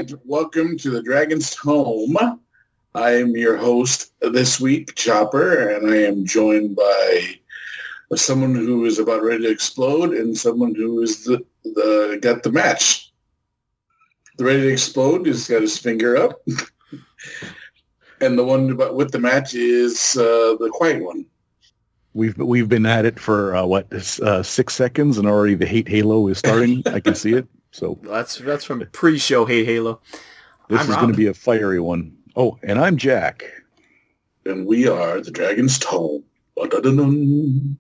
and welcome to the Dragon's Tome. I am your host this week, Chopper, and I am joined by someone who is about ready to explode and someone who is got the match. The ready to explode has got his finger up, and the one with the match is the quiet one. We've been at it for 6 seconds, and already the hate halo is starting. I can see it. So that's from pre-show Hate Halo. This is going to be a fiery one. Oh, and I'm Jack. And we are the Dragon's Tome. Dun-dun-dun-dun.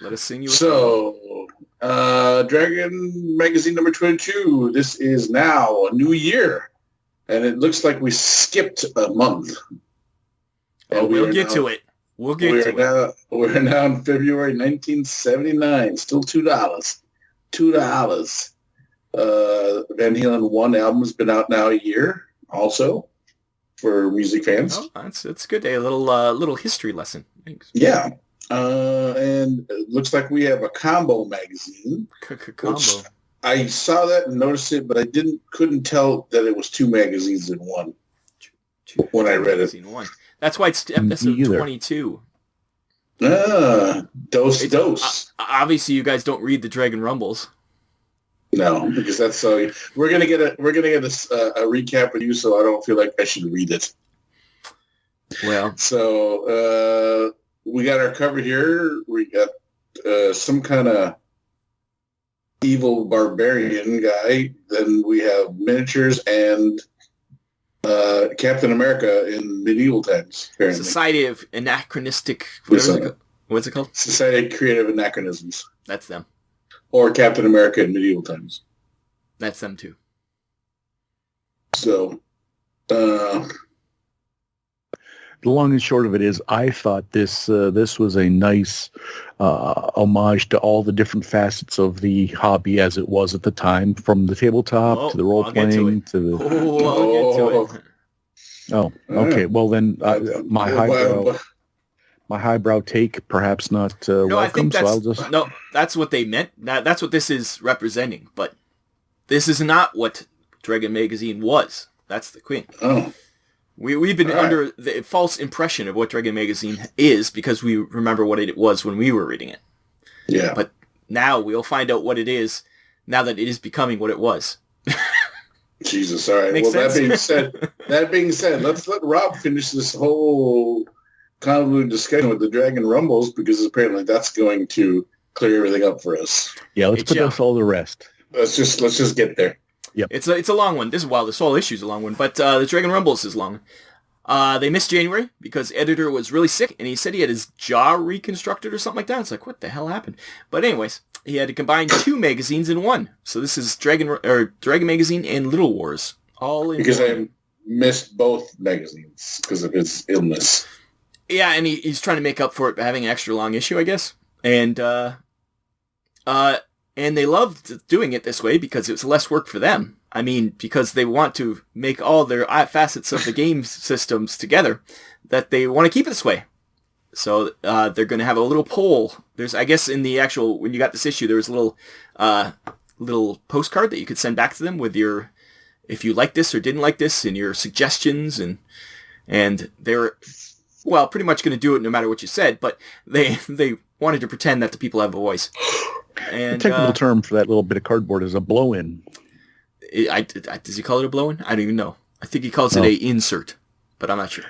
Let us sing you. So, Dragon Magazine number 22. This is now a new year. And it looks like we skipped a month. And we'll get to it. We'll get to it. We're now in February 1979. Still $2. $2. Van Halen 1 album has been out now a year also for music fans. Oh, that's good. A little history lesson. Thanks. Yeah. And it looks like we have a combo magazine. Combo. I saw that and noticed it, but I couldn't tell that it was two magazines in one when I read it. One. That's why it's episode 22. Dose. Obviously, you guys don't read the Dragon Rumbles. No, because that's so. We're gonna get a recap with you, so I don't feel like I should read it. Well, so we got our cover here. We got some kind of evil barbarian guy. Then we have miniatures and Captain America in medieval times. Apparently. Society of Anachronistic. What's it called? Society of Creative Anachronisms. That's them. Or Captain America in medieval times. That's them too. So, the long and short of it is, I thought this was a nice homage to all the different facets of the hobby as it was at the time, from the tabletop to the role playing to the. I'll get to it. Oh, okay. Well, then my highbrow take, perhaps not welcome. I think so that's what they meant. That's what this is representing. But this is not what Dragon Magazine was. That's the queen. Oh. We've been under the false impression of what Dragon Magazine is because we remember what it was when we were reading it. Yeah. But now we'll find out what it is now that it is becoming what it was. Jesus, all right. Makes sense? That being said, let's let Rob finish this whole convoluted discussion with the Dragon Rumbles, because apparently that's going to clear everything up for us. Yeah, let's put us all the rest. Let's just get there. Yep. It's a long one. This whole issue is a long one, but the Dragon Rumbles is long. They missed January because editor was really sick, and he said he had his jaw reconstructed or something like that. It's like, what the hell happened? But anyways, he had to combine two magazines in one. So this is Dragon Magazine and Little Wars all in because one. I missed both magazines because of his illness. Yeah, and he's trying to make up for it by having an extra long issue, I guess. And they loved doing it this way because it was less work for them. I mean, because they want to make all their facets of the game systems together, that they want to keep it this way. So they're going to have a little poll. There's, I guess, in the actual, when you got this issue, there was a little postcard that you could send back to them with your, if you like this or didn't like this, and your suggestions, and they're, well, pretty much going to do it no matter what you said, but they wanted to pretend that the people have a voice. And, the technical term for that little bit of cardboard is a blow-in. Does he call it a blow-in? I don't even know. I think he calls it a insert, but I'm not sure.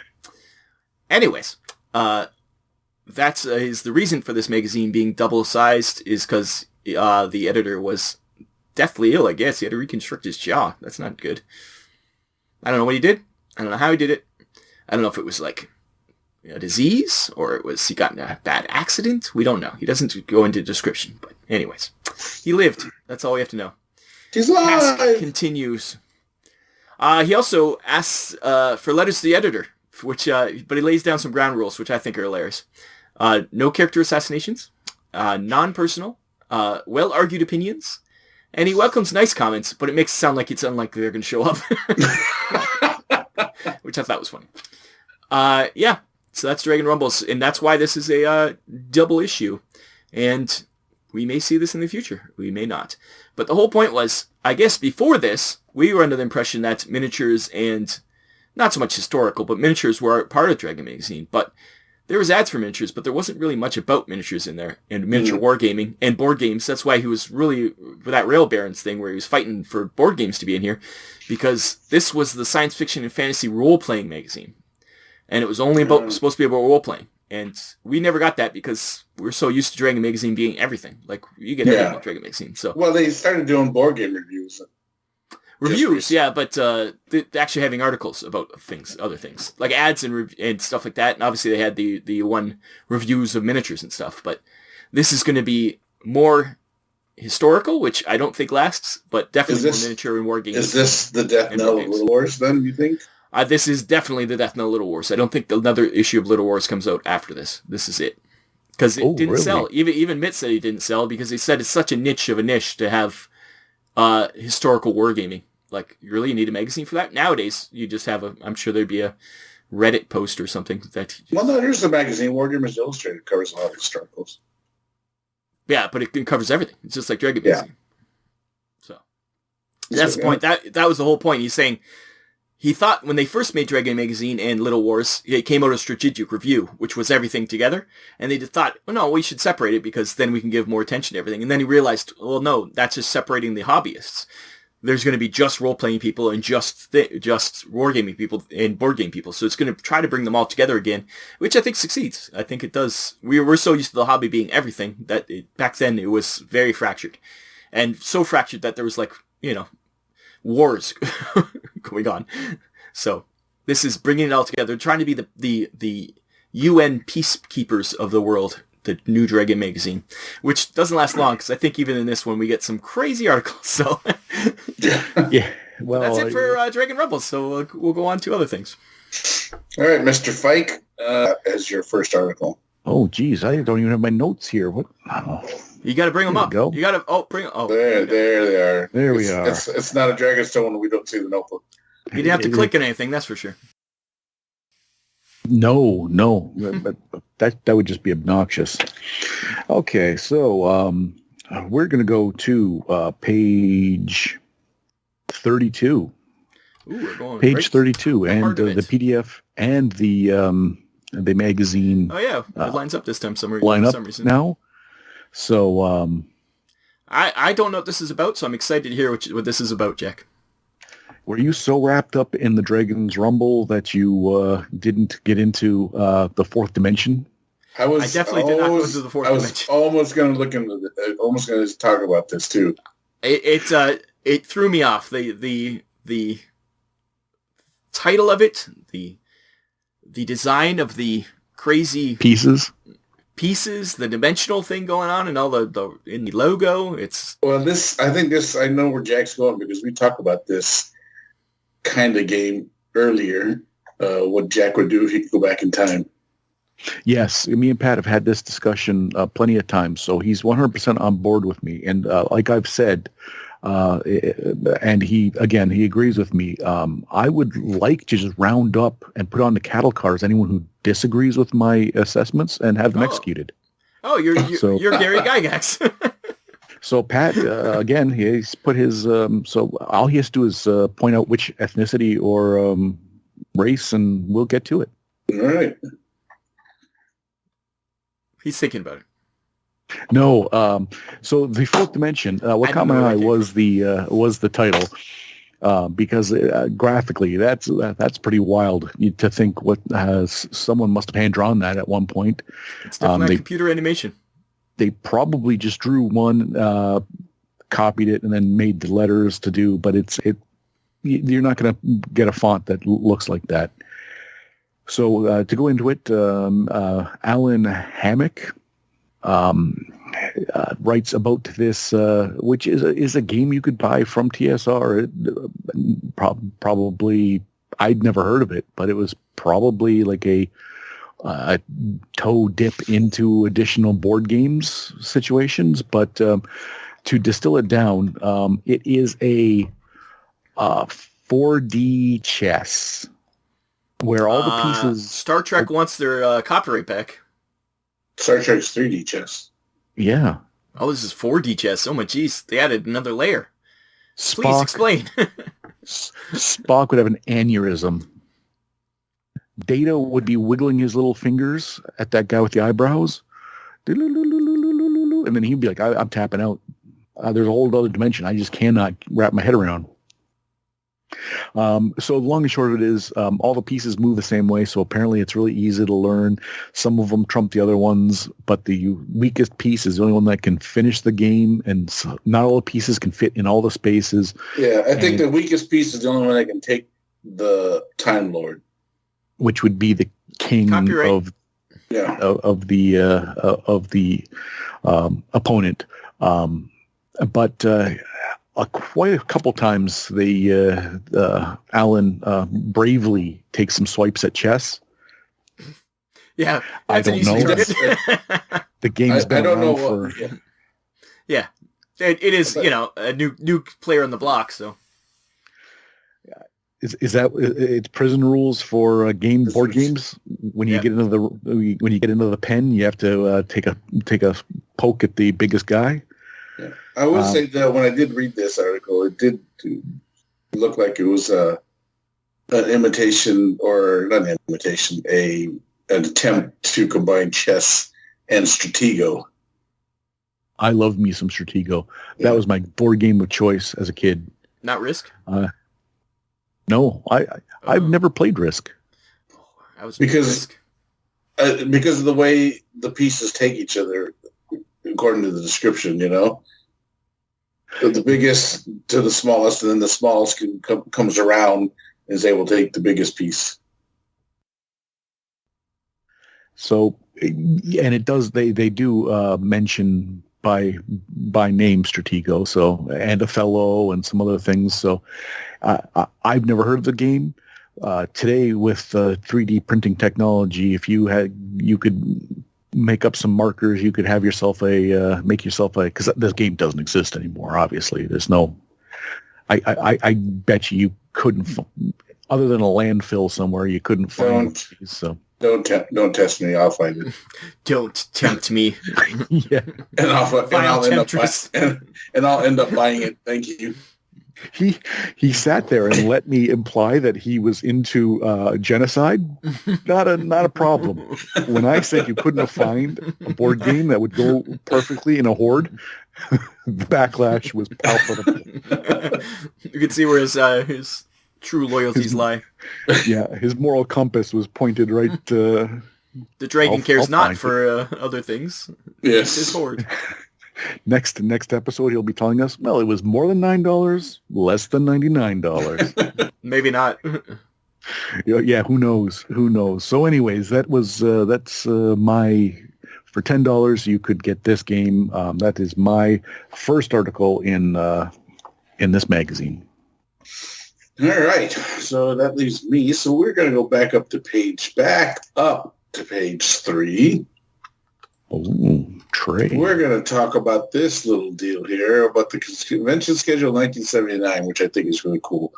Anyways, that's is the reason for this magazine being double-sized is because the editor was deathly ill, I guess. He had to reconstruct his jaw. That's not good. I don't know what he did. I don't know how he did it. I don't know if it was like a disease or it was he got in a bad accident. We don't know. He doesn't go into description. But anyways, he lived. That's all we have to know. He's alive. Task continues. He also asks for letters to the editor, which but he lays down some ground rules, which I think are hilarious. No character assassinations, non-personal, well-argued opinions, and he welcomes nice comments, but it makes it sound like it's unlikely they're going to show up, which I thought was funny. Yeah, so that's Dragon Rumbles, and that's why this is a double issue, and we may see this in the future. We may not. But the whole point was, I guess before this, we were under the impression that miniatures and not so much historical, but miniatures were part of Dragon Magazine. But there was ads for miniatures, but there wasn't really much about miniatures in there and miniature wargaming and board games. That's why he was really with that Rail Barons thing where he was fighting for board games to be in here, because this was the science fiction and fantasy role-playing magazine. And it was only supposed to be about role-playing. And we never got that because we're so used to Dragon Magazine being everything. Like, you get everything in Dragon Magazine. So, well, they started doing board game reviews. Yeah, but actually having articles about other things, like ads and stuff like that. And obviously they had the one reviews of miniatures and stuff. But this is going to be more historical, which I don't think lasts, but definitely more miniature and war games. Is this the death knell of Little Wars then, you think? This is definitely the death knell of Little Wars. I don't think another issue of Little Wars comes out after this. This is it. Because it didn't sell. Even Mitt said it didn't sell because he said it's such a niche of a niche to have historical wargaming. Like, you really need a magazine for that? Nowadays, you just have I'm sure there'd be a Reddit post or something that... Well, no, here's the magazine. Wargamers Illustrated covers a lot of historicals. Yeah, but it covers everything. It's just like Dragon Magazine. So, that's the point. That was the whole point. He's saying he thought when they first made Dragon Magazine and Little Wars, it came out a strategic review, which was everything together. And they just thought, well, no, we should separate it because then we can give more attention to everything. And then he realized, well, no, that's just separating the hobbyists. There's going to be just role-playing people and just wargaming people and board game people. So it's going to try to bring them all together again, which I think succeeds. I think it does. We're so used to the hobby being everything that back then it was very fractured. And so fractured that there was wars going on. So this is bringing it all together, trying to be the UN peacekeepers of the world. The new Dragon Magazine, which doesn't last long because I think even in this one we get some crazy articles. So yeah, well, that's it for Dragon Rebels. So we'll go on to other things. All right, Mr. Fike, as your first article. Oh, geez, I don't even have my notes here. What? You got to bring them up. Go. You got to bring. Oh, there they are. There we are. It's not a Dragonstone when we don't see the notebook. You didn't have to click on anything, that's for sure. No, but that would just be obnoxious. Okay, so we're going to go to page 32. Ooh, we're going page 32, and the PDF and the magazine. Oh yeah, it lines up this time. For some reason now. So I don't know what this is about, so I'm excited to hear what this is about, Jack. Were you so wrapped up in the Dragon's Rumble that you didn't get into the fourth dimension? I definitely did not go into the fourth dimension. I was almost going to look into almost going to talk about this too. It threw me off. The title of it, the design of the crazy pieces, the dimensional thing going on, and all the in the logo. It's I know where Jack's going because we talked about this kind of game earlier, what Jack would do if he could go back in time. Yes, me and Pat have had this discussion plenty of times, so he's 100% on board with me. And like I've said, and he agrees with me, I would like to just round up and put on the cattle cars anyone who disagrees with my assessments and have them executed. Oh, you're Gary Gygax. So Pat, again, he's put his, so all he has to do is point out which ethnicity or race, and we'll get to it. All right. He's thinking about it. No, so the fourth dimension, what caught my eye was the title, because graphically, that's pretty wild to think someone must have hand-drawn that at one point. It's definitely computer animation. They probably just drew one, copied it, and then made the letters to do. But you're not going to get a font that looks like that. So to go into it, Alan Hammock writes about this, which is a game you could buy from TSR. Probably, I'd never heard of it, but it was probably like a toe dip into additional board games situations. But to distill it down, it is a 4D chess where all the pieces... Star Trek wants their copyright back. Star Trek's 3D chess. Yeah. Oh, this is 4D chess. Oh my geez, they added another layer. Spock, Please explain. Spock would have an aneurysm. Data would be wiggling his little fingers at that guy with the eyebrows. And then he'd be like, I'm tapping out. There's a whole other dimension I just cannot wrap my head around. So the long and short of it is all the pieces move the same way, so apparently it's really easy to learn. Some of them trump the other ones, but the weakest piece is the only one that can finish the game, and so not all the pieces can fit in all the spaces. Yeah, I think the weakest piece is the only one that can take the Time Lord. Which would be the king of the opponent. But quite a couple times, Alan bravely takes some swipes at chess. Yeah, I don't know. The game's been around for. Yeah, it is. A new player on the block. So. Is that it's prison rules for board games? When you get into the pen, you have to take a poke at the biggest guy. Yeah. I will say that when I did read this article, it did look like it was an imitation, or not an imitation, an attempt to combine chess and Stratego. I loved me some Stratego. Yeah. That was my board game of choice as a kid. Not Risk? No, I've never played Risk. Because of the way the pieces take each other, according to the description, the biggest to the smallest, and then the smallest comes around and is able to take the biggest piece. So, and it does. They do mention by name Stratego, so, and Othello and some other things. So I've never heard of the game. Today with 3D printing technology, if you could make up some markers, you could have yourself because this game doesn't exist anymore. Obviously, there's no. I bet you couldn't, other than a landfill somewhere, you couldn't find these. So. Don't test me. I'll find it. Don't tempt me. Yeah, and I'll end up buying it. Thank you. He sat there and let me imply that he was into genocide. Not a problem. When I said you couldn't find a board game that would go perfectly in a horde, the backlash was palpable. You can see where his true loyalties lie. Yeah, his moral compass was pointed right. The dragon cares not for other things. Yes, his horde. Next episode, he'll be telling us, well, it was more than $9, less than $99. Maybe not. Yeah, who knows? So, anyways, that's my. For $10, you could get this game. That is my first article in this magazine. All right, so that leaves me. So we're going to go back up to page 3. Oh, Trey. We're going to talk about this little deal here about the convention schedule 1979, which I think is really cool.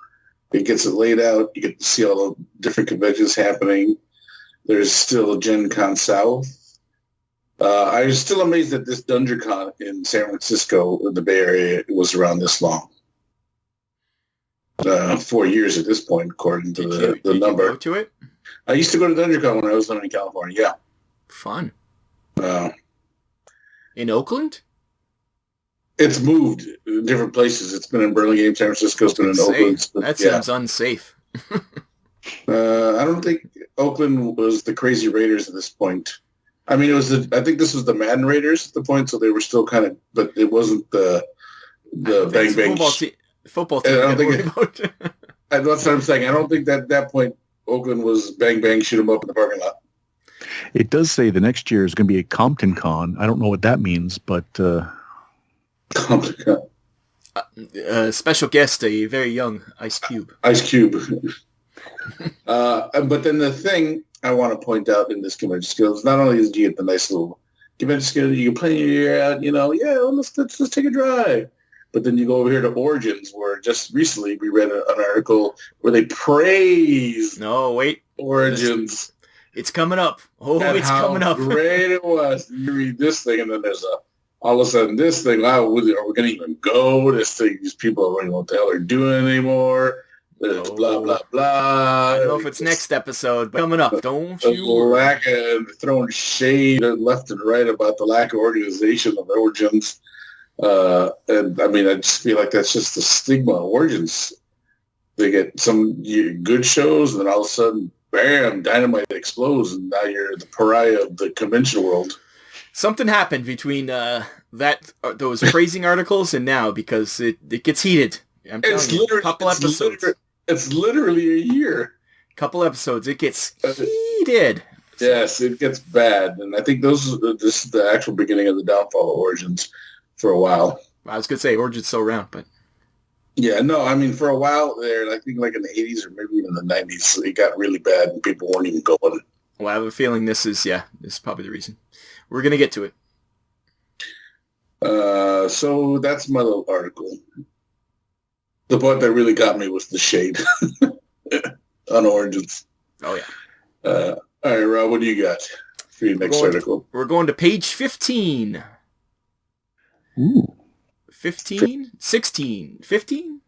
It gets it laid out. You get to see all the different conventions happening. There's still a Gen Con South. I was still amazed that this DungeonCon in San Francisco, in the Bay Area, was around this long. 4 years at this point, according to the number. You go to it? I used to go to DungeonCon when I was living in California. Yeah. Fun. In Oakland? It's moved in different places. It's been in Burlingame, San Francisco. It's been in Oakland. That seems unsafe. I don't think Oakland was the Crazy Raiders at this point. I mean, I think this was the Madden Raiders at the point, so they were still kind of, but it wasn't the Bang Bang. Football team. That's what I'm saying. I don't think that at that point Oakland was Bang Bang, shoot 'em up in the parking lot. It does say the next year is going to be a Compton Con. I don't know what that means, but Compton Con. Special guest, a very young Ice Cube. Ice Cube. But then the thing I want to point out in this convention skills, not only is you get the nice little convention skills, you can plan your year out, let's take a drive. But then you go over here to Origins, where just recently we read an article where they praised Origins. It's coming up. It's coming up. Great it was. You read this thing, and then there's all of a sudden this thing. Wow, are we going to even go? This thing, these people don't even know what the hell they're doing anymore. There's blah, blah, blah. I don't know if it's next episode, but coming up, don't you worry. Lack of throwing shade left and right about the lack of organization of Origins. And I mean, I just feel like that's just the stigma of Origins. They get some good shows, and then all of a sudden, bam, dynamite explodes, and now you're the pariah of the convention world. Something happened between those praising articles and now, because it gets heated. I'm telling you, a couple episodes. It's literally a year. Couple episodes, it gets heated. Yes, it gets bad, and I think this is the actual beginning of the downfall of Origins for a while. I was gonna say Origins still around, but yeah, no, I mean for a while there, I think like in the 80s or maybe even the 90s, it got really bad and people weren't even going. Well, I have a feeling this is probably the reason. We're gonna get to it. So that's my little article. The part that really got me was the shade on Origins. Oh, yeah. All right, Rob, what do you got for your next article? We're going to page 15. Ooh. 15? 16? 15?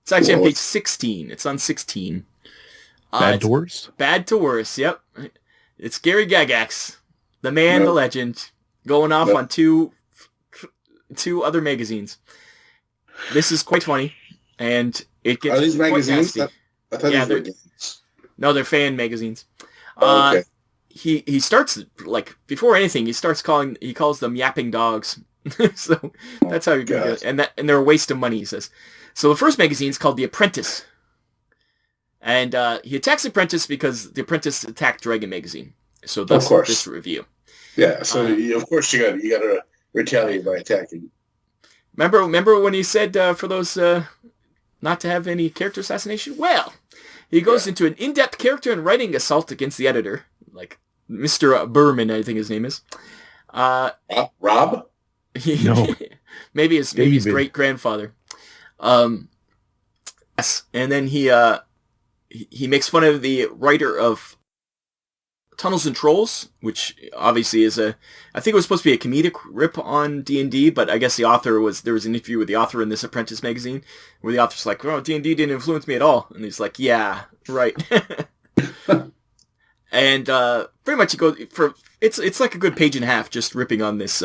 It's actually on page 16. It's on 16. Bad to worse? Bad to worse, yep. It's Gary Gygax, the man, the legend, going off on two other magazines. This is quite funny, and it gets. Are these quite magazines? nasty. I thought these were games. No, they're fan magazines. Okay. He starts, like, before anything, he calls them yapping dogs. So that's how you get it. And they're a waste of money, he says. So the first magazine is called The Apprentice. And he attacks The Apprentice because The Apprentice attacked Dragon Magazine. So that's this review. Yeah, so of course you got to retaliate by attacking. Remember when he said for those not to have any character assassination? Well, he goes into an in-depth character and writing assault against the editor, like Mr. Berman, I think his name is. Rob? No. maybe his great-grandfather. Yes, and then he makes fun of the writer of Tunnels and Trolls, which obviously is I think it was supposed to be a comedic rip on D&D, but I guess there was an interview with the author in this Apprentice magazine, where the author's like, "Oh, D&D didn't influence me at all," and he's like, "Yeah, right." And pretty much it's like a good page and a half just ripping on this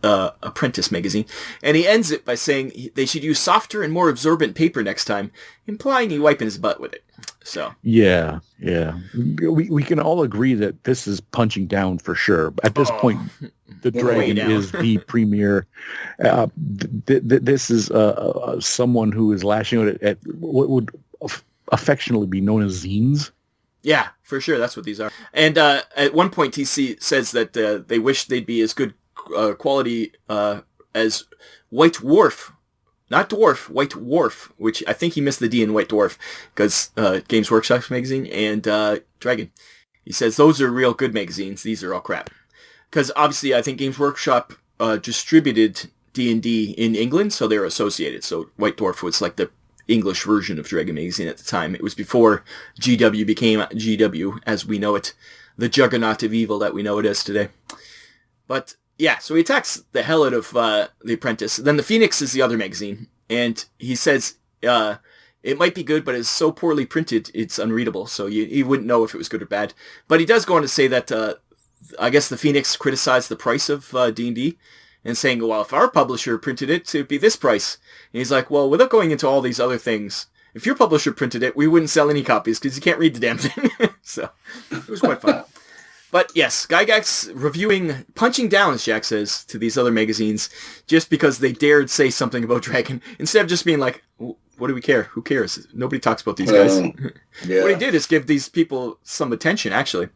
Apprentice magazine, and he ends it by saying they should use softer and more absorbent paper next time, implying he wiping his butt with it. So yeah, we can all agree that this is punching down for sure. At this point, the Dragon is the premier. This is someone who is lashing out at what would affectionately be known as zines. Yeah, for sure, that's what these are. And at one point, TC says that they wish they'd be as good quality as White Dwarf. Not Dwarf, White Dwarf, which I think he missed the D in White Dwarf, because Games Workshop magazine and Dragon. He says those are real good magazines. These are all crap. Because obviously I think Games Workshop distributed D&D in England, so they're associated. So White Dwarf was like the English version of Dragon magazine at the time. It was before GW became GW as we know it, the juggernaut of evil that we know it as today. But yeah, so he attacks the hell out of The Apprentice. Then The Phoenix is the other magazine, and he says it might be good, but it's so poorly printed, it's unreadable, so you wouldn't know if it was good or bad. But he does go on to say that I guess The Phoenix criticized the price of D&D, and saying, well, if our publisher printed it, it would be this price. And he's like, well, without going into all these other things, if your publisher printed it, we wouldn't sell any copies because you can't read the damn thing. So it was quite fun. But yes, Gygax punching down, as Jack says, to these other magazines just because they dared say something about Dragon, instead of just being like, what do we care? Who cares? Nobody talks about these guys. Yeah. What he did is give these people some attention, actually.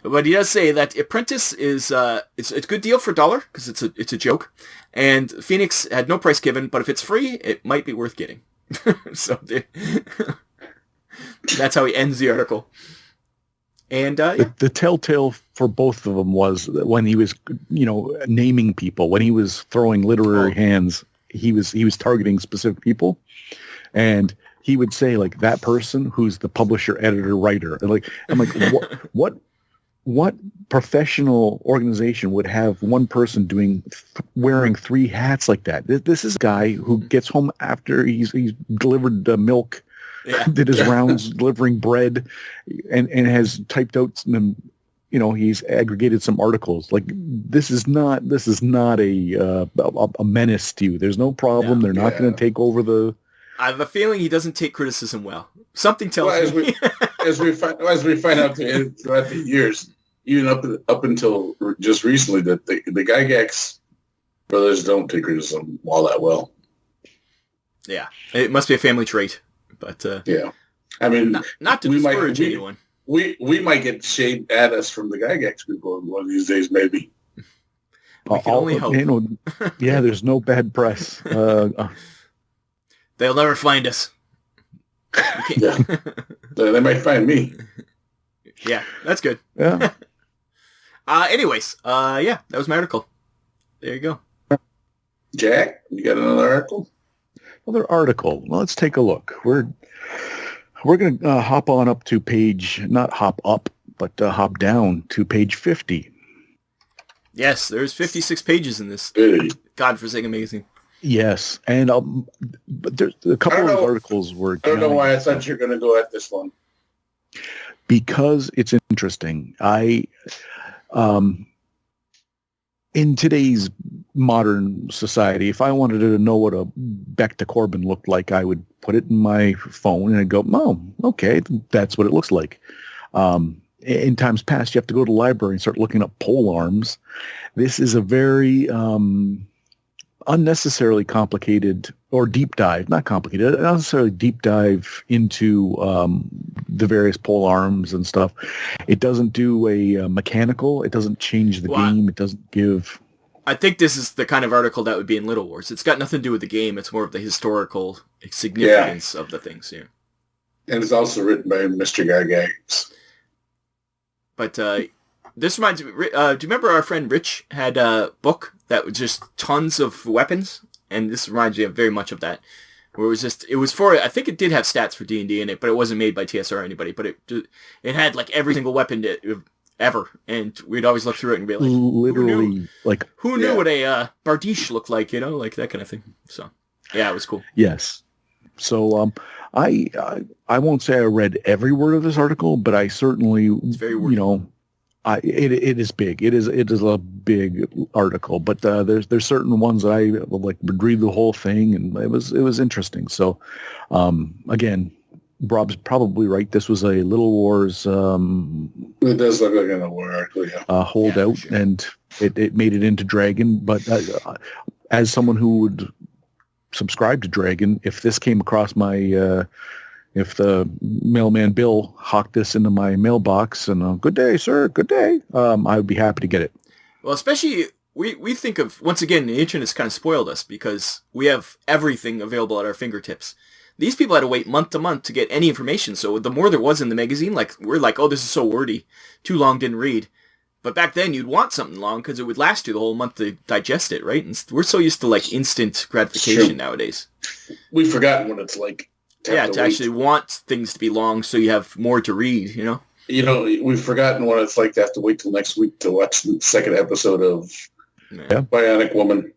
But he does say that Apprentice is it's a good deal for $1 because it's a joke, and Phoenix had no price given, but if it's free, it might be worth getting. So that's how he ends the article. And the telltale for both of them was that when he was, naming people, when he was throwing literary hands, he was targeting specific people, and he would say like that person who's the publisher, editor, writer, and I'm like, what what professional organization would have one person wearing 3 hats like that? This is a guy who gets home after he's delivered milk, did his rounds delivering bread, and has typed out some, he's aggregated some articles. Like, this is not a menace to you. There's no problem. They're not going to take over the. I have a feeling he doesn't take criticism well. Something tells me. As we find out throughout the years, even up until just recently, that the Gygax brothers don't take criticism all that well. Yeah, it must be a family trait, but yeah, I mean, not to discourage anyone. We might get shade at us from the Gygax people one of these days, maybe. We can only hope. Yeah, there's no bad press. They'll never find us. Yeah, they might find me. Yeah, that's good. Yeah. Anyways, that was my article. There you go. Jack, you got another article? Another article. Well, let's take a look. We're going to hop on up to not hop up, but hop down to page 50. Yes, there's 56 pages in this. Godforsaken amazing. Yes, and but there's a couple of articles were. I don't know why I thought you were going to go at this one. Because it's interesting. In today's modern society, if I wanted to know what a Becta Corbin looked like, I would put it in my phone and I'd go, oh, okay, that's what it looks like. In times past, you have to go to the library and start looking up pole arms. This is a very unnecessarily complicated or deep dive, not complicated, unnecessarily deep dive into the various pole arms and stuff. It doesn't do a mechanical. It doesn't change the game. It doesn't give. I think this is the kind of article that would be in Little Wars. It's got nothing to do with the game. It's more of the historical significance of the things here. And it's also written by Mr. Gygax. But this reminds me, do you remember our friend Rich had a book that was just tons of weapons? And this reminds me of very much of that. Where it was for, I think it did have stats for D&D in it, but it wasn't made by TSR or anybody. But it had like every single weapon ever. And we'd always look through it and be like, literally, who knew what a Bardiche looked like, like that kind of thing. So, yeah, it was cool. Yes. So, I won't say I read every word of this article, but I certainly, it's very wordy. It is big. It is a big article, but there's certain ones that I would read the whole thing, and it was interesting. So, again, Rob's probably right. This was a Little Wars. It does look like a war article, yeah. Holdout, sure. And it made it into Dragon. But as someone who would subscribe to Dragon, if this came across my if the mailman Bill hawked this into my mailbox and good day, sir, good day, I would be happy to get it. Well, especially we think of, once again, the internet has kind of spoiled us because we have everything available at our fingertips. These people had to wait month to month to get any information. So the more there was in the magazine, we're like, oh, this is so wordy. Too long, didn't read. But back then you'd want something long because it would last you the whole month to digest it, right? And we're so used to instant gratification nowadays. We've forgotten what it's like. To actually want things to be long so you have more to read, We've forgotten what it's like to have to wait till next week to watch the second episode of Bionic Woman.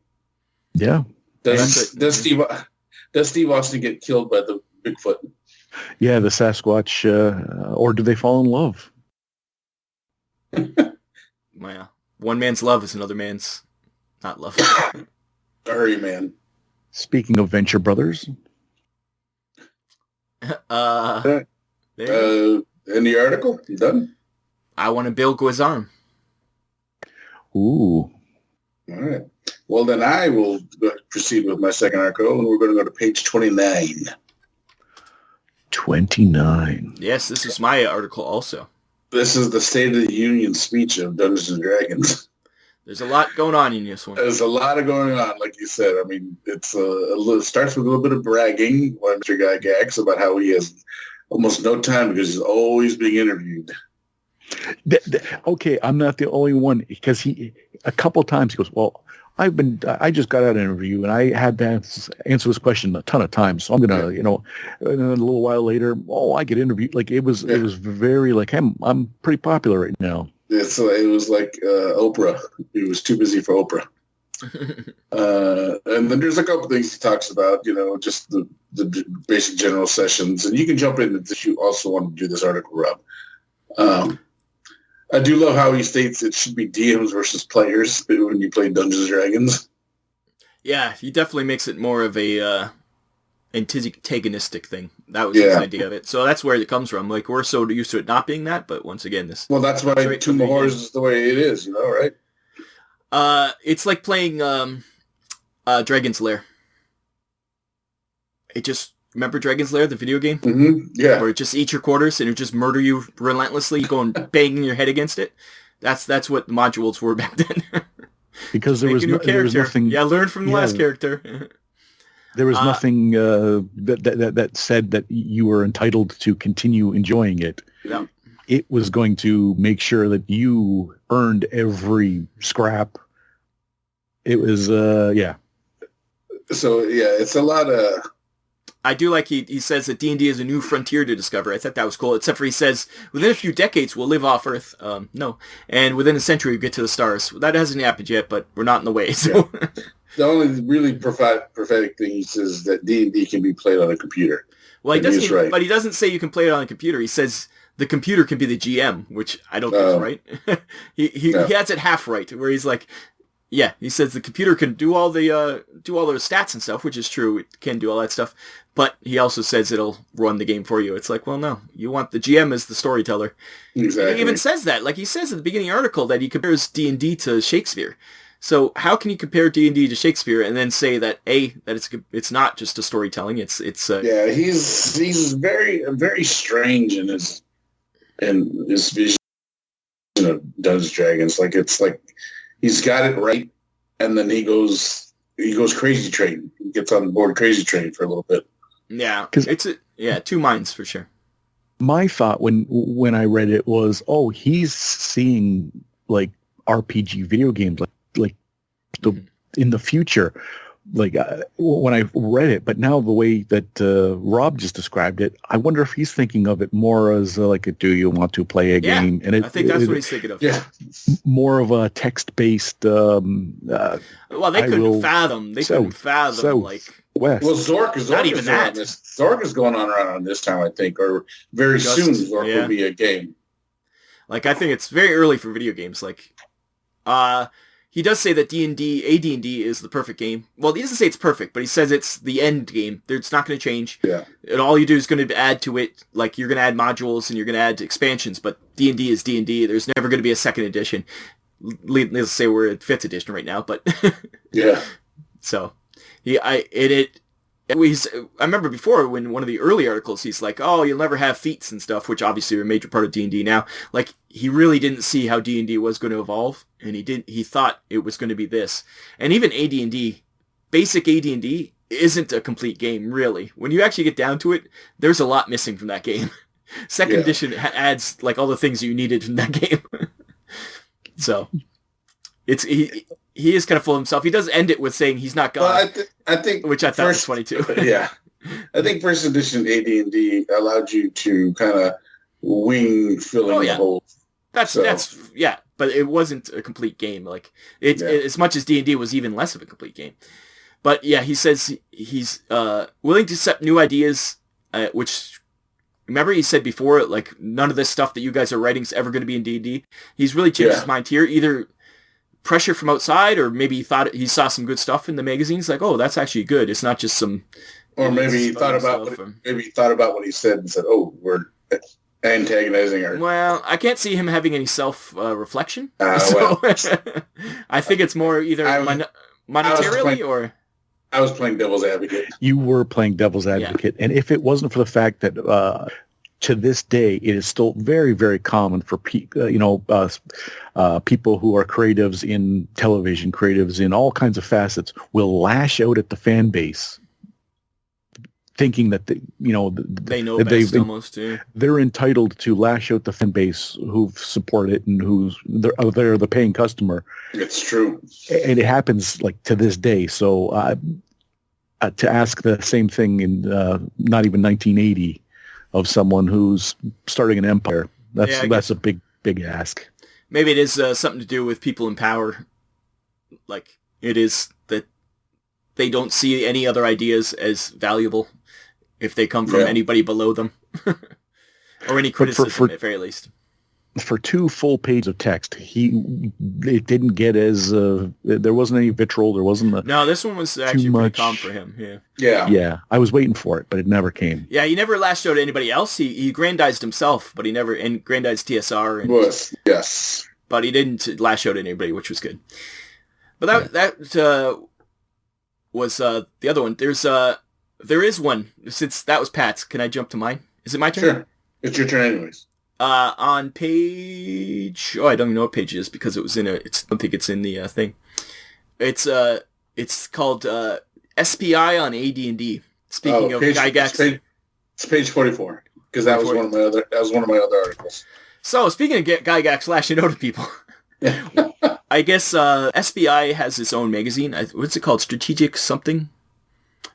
Yeah. Does Steve Austin get killed by the Bigfoot? Yeah, the Sasquatch, or do they fall in love? Well, one man's love is another man's not love. Sorry, man. Speaking of Venture Brothers. In the article? You done? I want to build Guizarm. Ooh. All right. Well, then I will proceed with my second article, and we're going to go to page 29. 29. Yes, this is my article also. This is the State of the Union speech of Dungeons and Dragons. There's a lot going on in this one. There's a lot going on, like you said. I mean, it starts with a little bit of bragging by Mr. Gygax about how he has almost no time because he's always being interviewed. Okay, I'm not the only one, because he a couple of times he goes, well, I just got out of an interview and I had to answer this question a ton of times. So I'm going to, and then a little while later, I get interviewed. It was very hey, I'm pretty popular right now. It was like Oprah. He was too busy for Oprah. And then there's a couple things he talks about, just the basic general sessions. And you can jump in if you also want to do this article, Rob. I do love how he states it should be DMs versus players when you play Dungeons & Dragons. Yeah, he definitely makes it more of a antagonistic thing. That was his idea of it. So that's where it comes from. Like, we're so used to it not being that, but once again, this... Well, that's why Tomb of Horrors is the way it is, right? It's like playing Dragon's Lair. It just... Remember Dragon's Lair, the video game? Mm-hmm. Yeah. Where it just eats your quarters and it just murder you relentlessly, going banging your head against it. That's what the modules were back then. Because there was nothing... Yeah, learn from the last character. There was nothing that said that you were entitled to continue enjoying it. No. It was going to make sure that you earned every scrap. It was, So, it's a lot of... I do like he says that D&D is a new frontier to discover. I thought that was cool, except for he says, within a few decades, we'll live off Earth. No. And within a century, we'll get to the stars. That hasn't happened yet, but we're not in the way. So. Yeah. The only really prophetic thing he says is that D&D can be played on a computer. Well, he doesn't, but he doesn't say you can play it on a computer. He says the computer can be the GM, which I don't think is right. He has it half right, where he's like, yeah, he says the computer can do all the stats and stuff, which is true. It can do all that stuff. But he also says it'll run the game for you. It's like, well, no, you want the GM as the storyteller. Exactly. He even says that. Like he says at the beginning of the article that he compares D&D to Shakespeare. So how can you compare D&D to Shakespeare and then say that it's not just a storytelling? It's yeah, he's very strange in his vision of Dungeons & Dragons. Like it's like he's got it right, and then he goes crazy train. He gets on board crazy train for a little bit. Yeah, it's two minds for sure. My thought when I read it was, oh, he's seeing like RPG video games like in the future, like when I read it. But now the way that Rob just described it, I wonder if he's thinking of it more as do you want to play a game? And I think that's what he's thinking of. Yeah, more of a text-based. Well, they couldn't fathom. Like. West. Well, Zork is not even that. Zork is going on around this time, I think, or very soon. Zork will be a game. Like I think it's very early for video games. Like, he does say that AD&D is the perfect game. Well, he doesn't say it's perfect, but he says it's the end game. It's not going to change. Yeah. And all you do is going to add to it. Like you're going to add modules and you're going to add expansions. But D&D is D&D. There's never going to be a second edition. Let's say we're at 5th edition right now, but yeah. So. I remember before when one of the early articles, he's like, oh, you'll never have feats and stuff, which obviously are a major part of D&D now. Like, he really didn't see how D&D was going to evolve, and he thought it was going to be this. And even AD&D, basic AD&D, isn't a complete game, really. When you actually get down to it, there's a lot missing from that game. Second edition adds, like, all the things you needed from that game. So, he is kind of full of himself. He does end it with saying he's not God. Well, I think which I thought was funny too. Yeah, I think first edition AD&D allowed you to kind of wing filling the hole. That's but it wasn't a complete game. Like it as much as D&D was even less of a complete game. But yeah, he says he's willing to accept new ideas, which. Remember he said before, like, none of this stuff that you guys are writing is ever going to be in D&D. He's really changed his mind here. Either pressure from outside, or maybe he saw some good stuff in the magazines. Like, oh, that's actually good. It's not just some. Or maybe he thought about what he said and said, "Oh, we're antagonizing her." Well, I can't see him having any self reflection. So I think it's more either monetarily or. I was playing devil's advocate. You were playing devil's advocate, and if it wasn't for the fact that. To this day, it is still very, very common for people who are creatives in television, creatives in all kinds of facets, will lash out at the fan base, thinking that they know best almost too. They're entitled to lash out the fan base who support it and they're the paying customer. It's true, and it happens like to this day. So to ask the same thing in not even 1980. Of someone who's starting an empire. That's a big ask. Maybe it is something to do with people in power. Like, it is that they don't see any other ideas as valuable if they come from anybody below them. Or any criticism, at very least. For 2 full pages of text, it didn't get as there wasn't any vitriol. There wasn't no. This one was actually pretty calm for him. Yeah. I was waiting for it, but it never came. Yeah, he never lashed out at anybody else. He aggrandized himself, but he never aggrandized TSR. Yes, but he didn't lash out at anybody, which was good. But that was the other one. There is one. Since that was Pat's, can I jump to mine? Is it my turn? Sure. It's your turn anyways. On page... Oh, I don't even know what page it is because it was in I don't think it's in the thing. It's called SPI on AD&D. Speaking of Gygax... It's page 44 because that was one of my other articles. So, speaking of Gygax lashing out at people... I guess SPI has its own magazine. What's it called? Strategic something?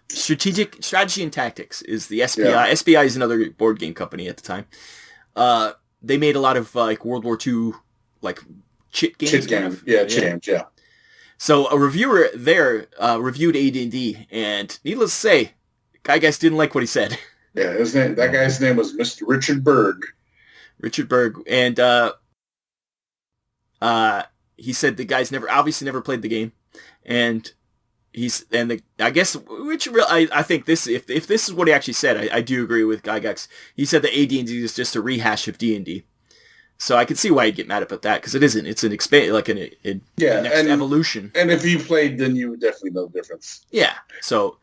Strategy and Tactics is the SPI. Yeah. SPI is another board game company at the time. They made a lot of like World War II like chit games. Chit games, yeah. So a reviewer there reviewed AD&D, and needless to say, Gygax didn't like what he said. Yeah, that guy's name was Mr. Richard Berg. Richard Berg, and he said the guy's obviously never played the game, and I guess I think this if this is what he actually said, I do agree with Gygax. He said that AD&D is just a rehash of D&D, so I can see why he'd get mad about that because it isn't. It's an next evolution. And if you played, then you would definitely know the difference. Yeah. So.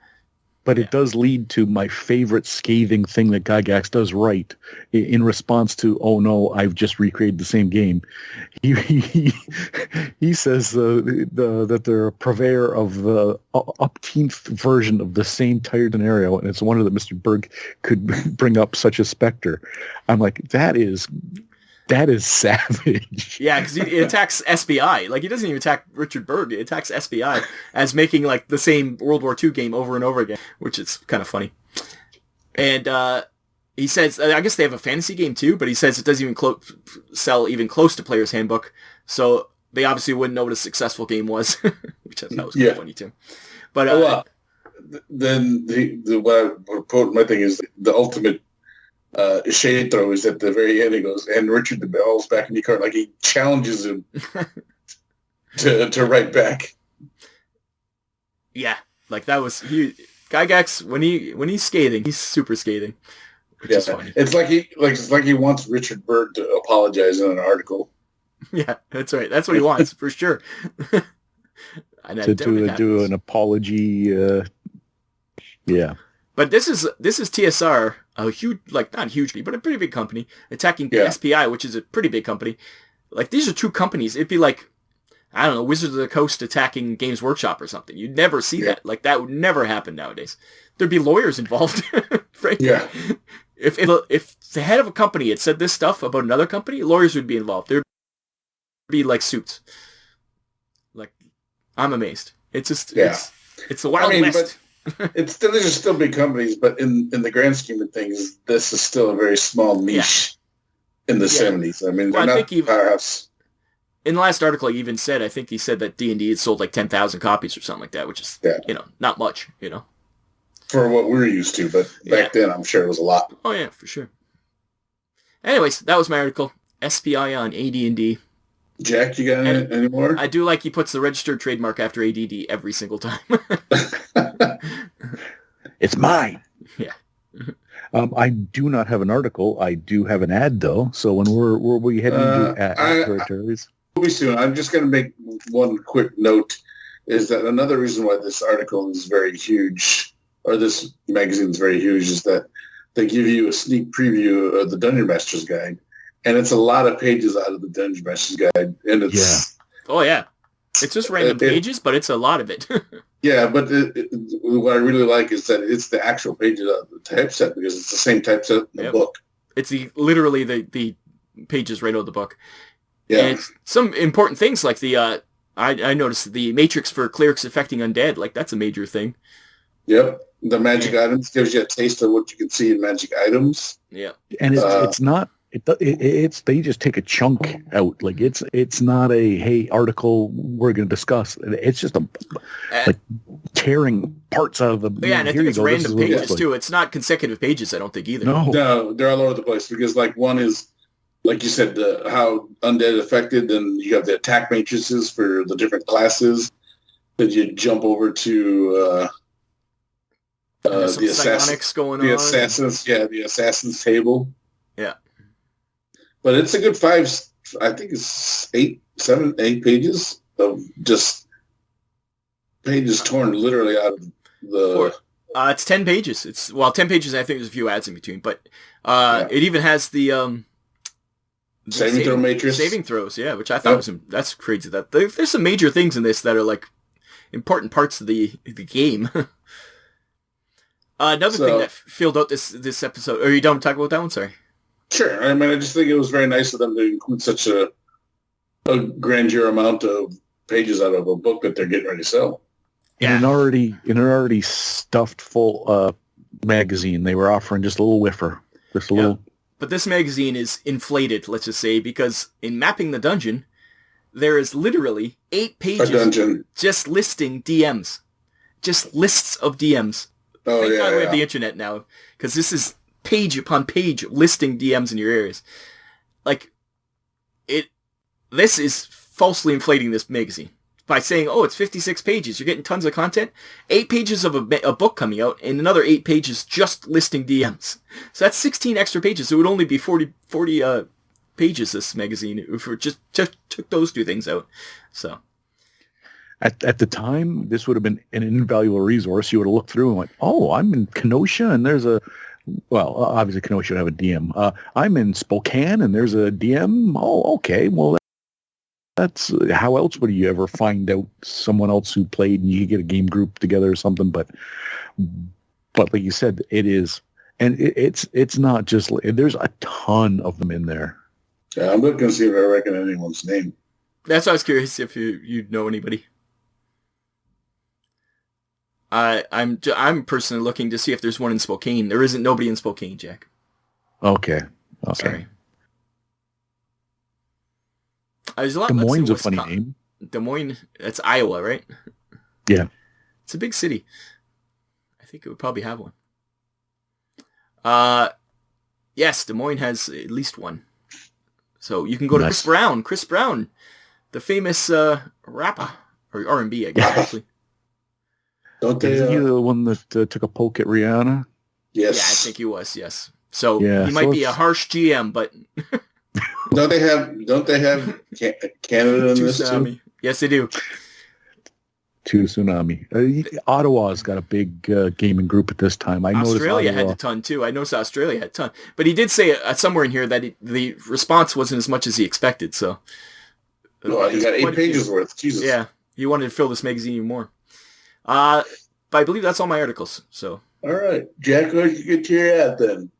But it does lead to my favorite scathing thing that Gygax does right in response to, oh no, I've just recreated the same game. He says that they're a purveyor of the upteenth version of the same tired scenario, and it's a wonder that Mr. Berg could bring up such a specter. I'm like, that is savage. Yeah, because he attacks SBI. Like, he doesn't even attack Richard Berg. He attacks SBI as making, like, the same World War II game over and over again, which is kind of funny. And he says, I guess they have a fantasy game, too, but he says it doesn't even sell even close to Player's Handbook, so they obviously wouldn't know what a successful game was, which I thought was kind of funny, too. But then my thing is the ultimate shade throw is at the very end. He goes, and Richard the Bell's back in the card, like he challenges him to write back. Yeah, like that was Gygax when he's scathing, he's super scathing, which is funny. It's like he wants Richard Berg to apologize in an article. Yeah, that's right. That's what he wants for sure. To do an apology. Yeah. But this is TSR, a huge, like not hugely, but a pretty big company attacking SPI, which is a pretty big company. Like these are two companies. It'd be like, I don't know, Wizards of the Coast attacking Games Workshop or something. You'd never see that. Like that would never happen nowadays. There'd be lawyers involved. Right? Yeah. If the head of a company had said this stuff about another company, lawyers would be involved. There'd be like suits. Like, I'm amazed. It's just it's the Wild West. These are still big companies, but in the grand scheme of things, this is still a very small niche in the 70s. I mean, they're not powerhouse. In the last article, he even said, I think he said that D&D had sold like 10,000 copies or something like that, which is, not much, For what we're used to, but back then, I'm sure it was a lot. Oh, yeah, for sure. Anyways, that was my article. SPI on AD&D. Jack, you got any more? I do like he puts the registered trademark after ADD every single time. It's mine. Yeah. I do not have an article. I do have an ad, though. So when we heading into ad territories? We'll be soon. I'm just going to make one quick note, is that another reason why this article is very huge, or this magazine is very huge, is that they give you a sneak preview of the Dungeon Master's Guide. And it's a lot of pages out of the Dungeon Master's Guide. And it's... Yeah. Oh, yeah. It's just random pages, but it's a lot of it. Yeah, but what I really like is that it's the actual pages of the typeset, because it's the same typeset in the book. It's literally the pages right out of the book. Yeah. And some important things like the... I noticed the matrix for clerics affecting undead. Like, that's a major thing. Yep. The magic items gives you a taste of what you can see in magic items. Yeah. And it's not It's they just take a chunk out. Like it's not a hey article we're going to discuss. It's just like tearing parts out of the. Yeah, and I think it's random pages too. It's not consecutive pages. I don't think either. No, they're all over the place because like one is like you said how undead affected, and you have the attack matrices for the different classes. Then you jump over to the psionics going on. The assassins, the assassins table. Yeah. But it's a good 5, I think it's 8 pages of just pages torn literally out of the... it's 10 pages. 10 pages, I think there's a few ads in between, but it even has the saving throw matrix. Saving throws, yeah, which I thought that's crazy. That there's some major things in this that are like important parts of the game. Another thing that filled out this episode... Are you done talking about that one? Sorry. Sure. I mean, I just think it was very nice of them to include such a grandeur amount of pages out of a book that they're getting ready to sell. Yeah. In an already stuffed full magazine, they were offering just a little whiffer. Just a little. But this magazine is inflated, let's just say, because in Mapping the Dungeon, there is literally 8 pages just listing DMs. Just lists of DMs. Oh, Thank God we have the internet now, because this is page upon page listing DMs in your areas. Like, this is falsely inflating this magazine by saying, oh, it's 56 pages. You're getting tons of content. 8 pages of a book coming out and another 8 pages just listing DMs. So that's 16 extra pages. It would only be 40 pages, this magazine, if we just took those 2 things out. So... At the time, this would have been an invaluable resource. You would have looked through and went, oh, I'm in Kenosha and there's obviously Kenosha would have a DM. I'm in Spokane and there's a DM. Oh, okay. Well, that's how else would you ever find out someone else who played and you get a game group together or something? But like you said, it is, and it's not just, there's a ton of them in there. Yeah, I'm looking to see if I reckon anyone's name. That's why I was curious if you know anybody. I'm personally looking to see if there's one in Spokane. There isn't nobody in Spokane, Jack. Okay. Sorry. There's a lot Des Moines' a funny name. Des Moines, that's Iowa, right? Yeah. It's a big city. I think it would probably have one. Yes, Des Moines has at least one. So you can go to Chris Brown, the famous rapper, or R&B, I guess, actually. Isn't he the one that took a poke at Rihanna? Yes. Yeah, I think he was, yes. So he might be a harsh GM, but... Don't they have Canada in this too? Yes, they do. To Tsunami. Ottawa's got a big gaming group at this time. Australia had a ton too. I noticed Australia had a ton. But he did say somewhere in here that the response wasn't as much as he expected. So, he got 8 pages worth. Jesus. Yeah, he wanted to fill this magazine even more. But I believe that's all my articles. So. All right, Jack, where'd you get your ad then?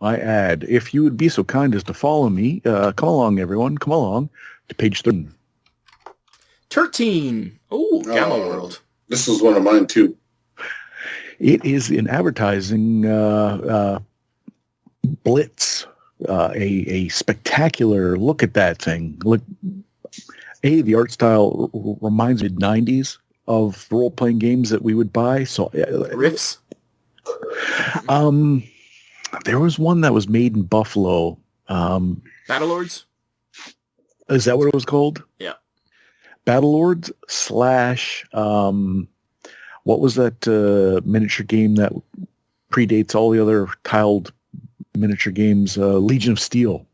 My ad. If you would be so kind as to follow me, come along, everyone. Come along to page 13. 13. Oh, Gamma World. This was one of mine too. It is in advertising blitz. A spectacular look at that thing. Look, the art style reminds me of the 90s of role-playing games that we would buy. So Riffs. There was one that was made in Buffalo. Battlelords? Is that what it was called? Yeah. Battlelords / what was that miniature game that predates all the other tiled miniature games? Legion of Steel.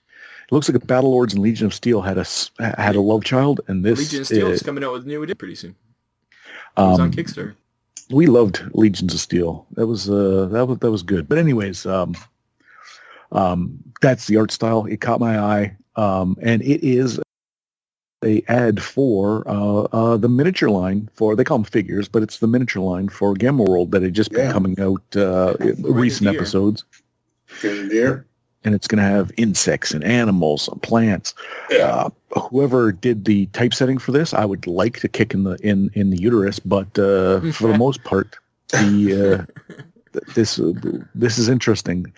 It looks like a Battlelords and Legion of Steel had a love child, and this Legion of Steel is coming out with a new edition pretty soon. It was on Kickstarter. We loved Legions of Steel. That was good. But anyways, that's the art style. It caught my eye, and it is a ad for the miniature line for, they call them figures, but it's the miniature line for Gamma World that had just been coming out recent episodes. And it's going to have insects and animals and plants. Yeah. Whoever did the typesetting for this, I would like to kick in the uterus, but for the most part, this is interesting.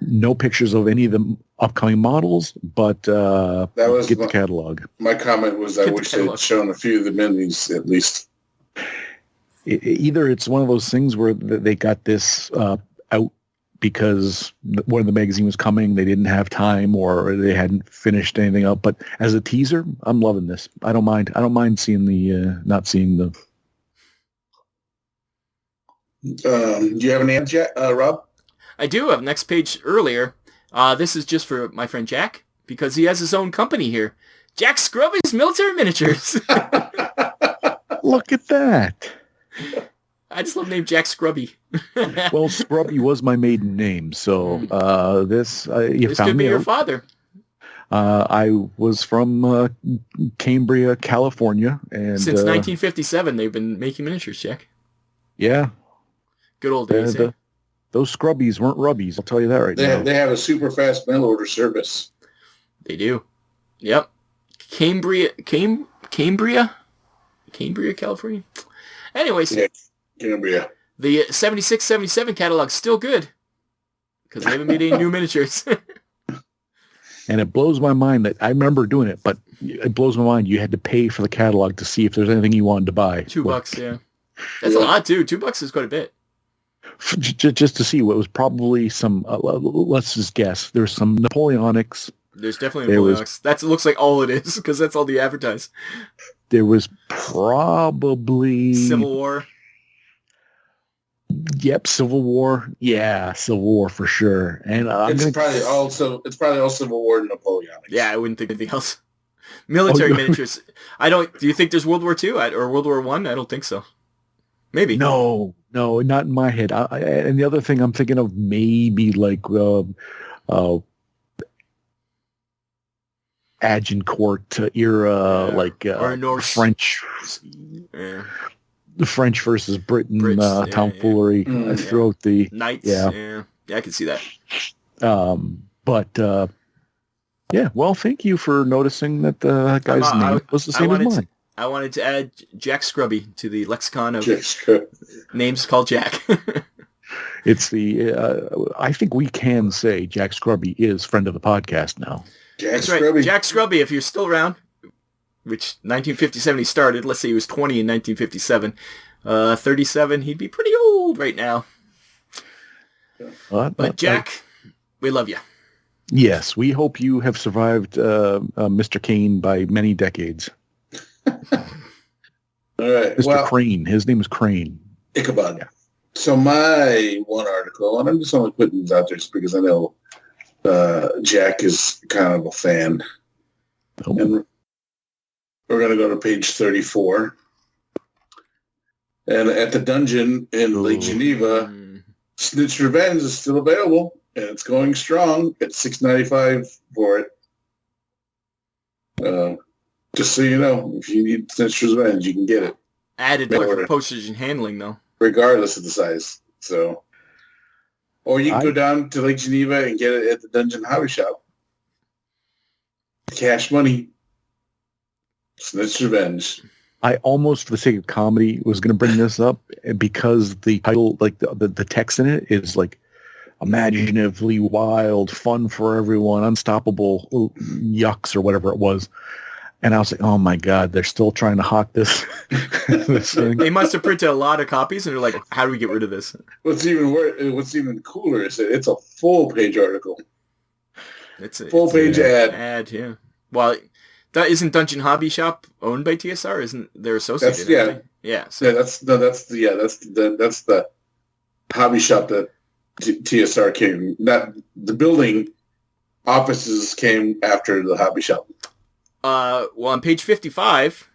No pictures of any of them upcoming models, but That was get the catalog. My comment was I wish they'd shown a few of the minis at least. Either it's one of those things where they got this out because one of the magazine was coming, they didn't have time, or they hadn't finished anything up. But as a teaser, I'm loving this. I don't mind. I don't mind seeing the not seeing the. Do you have an answer, Rob? I do have next page earlier. This is just for my friend Jack because he has his own company here. Jack Scrubby's Military Miniatures. Look at that. I just love the name Jack Scrubby. Well, Scrubby was my maiden name, so this this found could be me your out. father. I was from Cambria, California, and Since 1957, they've been making miniatures, Jack. Yeah, Good old days. Eh? those Scrubbies weren't rubbies. I'll tell you that right now. They have a super fast mail order service. They do. Yep. Cambria, California. Anyways, Yeah, Cambria. the 76-77 catalog's still good because they haven't made any new miniatures. And it blows my mind that I remember doing it, but it blows my mind you had to pay for the catalog to see if there's anything you wanted to buy. $2, yeah. That's a lot, too. $2 is quite a bit. Just to see what was probably some, let's just guess, there's some Napoleonics. There's definitely Napoleonics. That looks like all it is because that's all they advertise. There was probably... Civil War. Yep, Civil War. Yeah, Civil War for sure. And It's probably all Civil War and Napoleonics. Yeah, I wouldn't think anything else. Military miniatures. Do you think there's World War II or World War I? I don't think so. Maybe. No, not in my head. And the other thing I'm thinking of maybe like Agincourt era, or Norse. French. Yeah. The French versus Britain Brits, tomfoolery throughout the Knights. Yeah, I can see that. But yeah. Well, thank you for noticing that the guy's name was the same as mine. I wanted to add Jack Scrubby to the lexicon of Jack names called Jack. It's the I think we can say Jack Scrubby is friend of the podcast now. That's Scrubby. right. Jack Scrubby, if you're still around, which 1957 he started. Let's say he was 20 in 1957. 37, he'd be pretty old right now. But Jack, we love you. Yes, we hope you have survived Mr. Kane by many decades. All right. Mr. Crane. His name is Crane. Ichabod. Yeah. So my one article, and I'm just only putting these out there just because I know Jack is kind of a fan. Oh. And we're going to go to page 34. And at the dungeon in Lake Geneva, Snitch Revenge is still available, and it's going strong at $6.95 for it. Just so you know, if you need Snitch Revenge, you can get it. Added for postage and handling, though. Regardless of the size. So, or you can go down to Lake Geneva and get it at the Dungeon Hobby Shop. Cash money. Snitch Revenge. I almost, for the sake of comedy, was going to bring this up because the title, like the text in it, is like imaginatively wild, fun for everyone, unstoppable yucks or whatever it was. And I was like, oh my God, they're still trying to hawk this, this thing. They must have printed a lot of copies and they're like, how do we get rid of this? What's even cooler is that it's a full page article. It's a full page ad. Ad, yeah. Well, that isn't Dungeon Hobby Shop owned by TSR? Isn't they're associated? Yeah. So. That's the hobby shop that TSR came. Not the building offices came after the hobby shop. Well, on page 55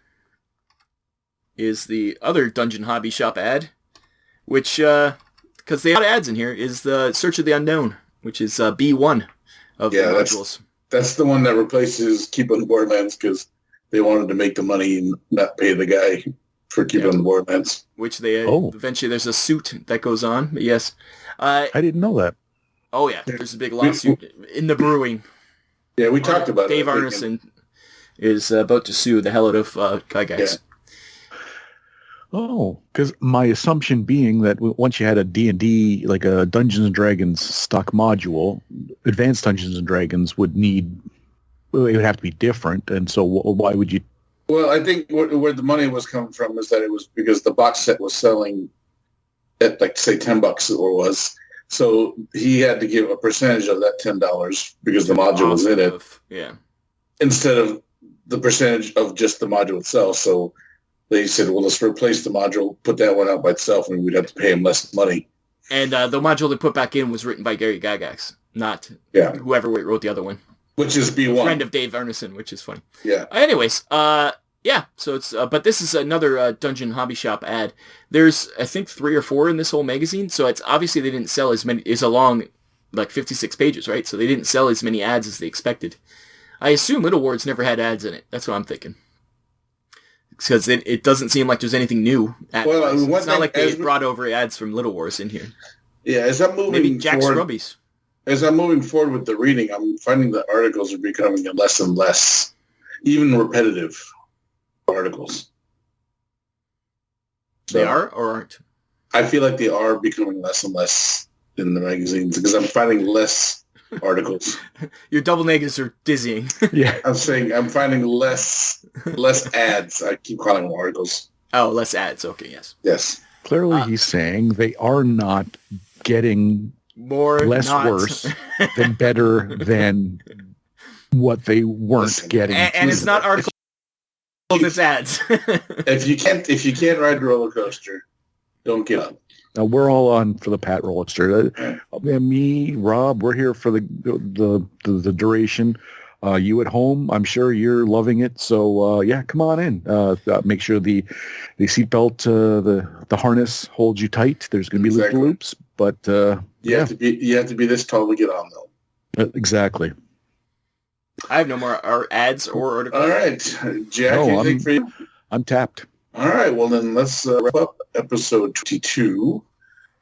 is the other Dungeon Hobby Shop ad, which, because they have ads in here, is the Search of the Unknown, which is B1 of the modules. That's the one that replaces Keep on the Borderlands because they wanted to make the money and not pay the guy for Keep on the Borderlands. Which they eventually there's a suit that goes on. But yes, I didn't know that. Oh yeah, there's a big lawsuit in the brewing. Yeah, we talked about Dave it. Arneson is about to sue the hell out of guys. Oh, because my assumption being that once you had a D&D, like a Dungeons and Dragons stock module, Advanced Dungeons and Dragons would it would have to be different. And so why would you? Well, I think where the money was coming from is that it was because the box set was selling at, like, say, $10 or was. So he had to give a percentage of that $10 because the module was in it. Yeah. Instead of the percentage of just the module itself. So they said, well, let's replace the module, put that one out by itself, and we'd have to pay him less money. And the module they put back in was written by Gary Gygax, not whoever wrote the other one. Which is B1. Friend of Dave Arneson, which is funny. Yeah. Anyways, yeah, so it's, but this is another Dungeon Hobby Shop ad. There's, I think, 3 or 4 in this whole magazine, so it's obviously they didn't sell as many, it's a long, like 56 pages, right? So they didn't sell as many ads as they expected. I assume Little Wars never had ads in it. That's what I'm thinking. Because it doesn't seem like there's anything new. Well, it's not like they brought over ads from Little Wars in here. Yeah, as I'm moving maybe Jack forward, Scrubbies. As I'm moving forward with the reading, I'm finding that articles are becoming less and less, even repetitive articles. So they are or aren't? I feel like they are becoming less and less in the magazines because I'm finding less articles. Your double negatives are dizzying. Yeah, I'm saying I'm finding less ads. I keep calling them articles. Oh, less ads. Okay, yes. Yes. Clearly he's saying they are not getting less worse than better than what they weren't getting. And it's not articles, it's ads. If you can't ride the roller coaster, don't get up. Now, we're all on for the Pat Rollster. Me, Rob, we're here for the duration. You at home, I'm sure you're loving it. So yeah, come on in. Make sure the seatbelt, the harness holds you tight. There's going to be loop loops, but you have to be this tall to get on though. Exactly. I have no more ads or articles. All right, Jack, anything for you? I'm tapped. All right, well then let's wrap up episode 22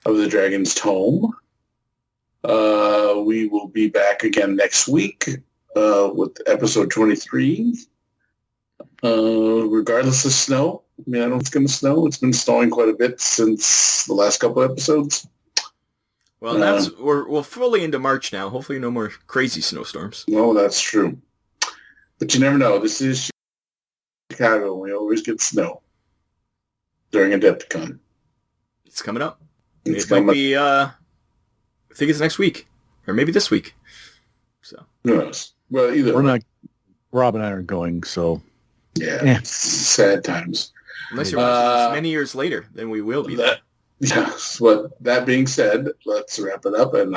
of the Dragon's Tome. We will be back again next week with episode 23. Regardless of snow. I mean, I don't know if it's going to snow. It's been snowing quite a bit since the last couple episodes. Well, we're fully into March now. Hopefully no more crazy snowstorms. No, that's true. But you never know. This is Chicago, and we always get snow during Adepticon. It's coming up. It might be, I think it's next week. Or maybe this week. So who knows? Well, either we're not. Rob and I aren't going, so yeah. Sad times. Unless you're watching this many years later, then we will be there. Yes. But that being said, let's wrap it up. And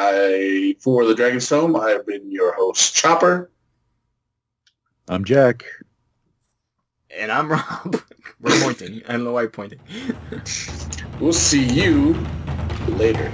for the Dragon's Tome, I have been your host, Chopper. I'm Jack. And I'm Rob. We're pointing. I don't know why you're pointing. We'll see you later.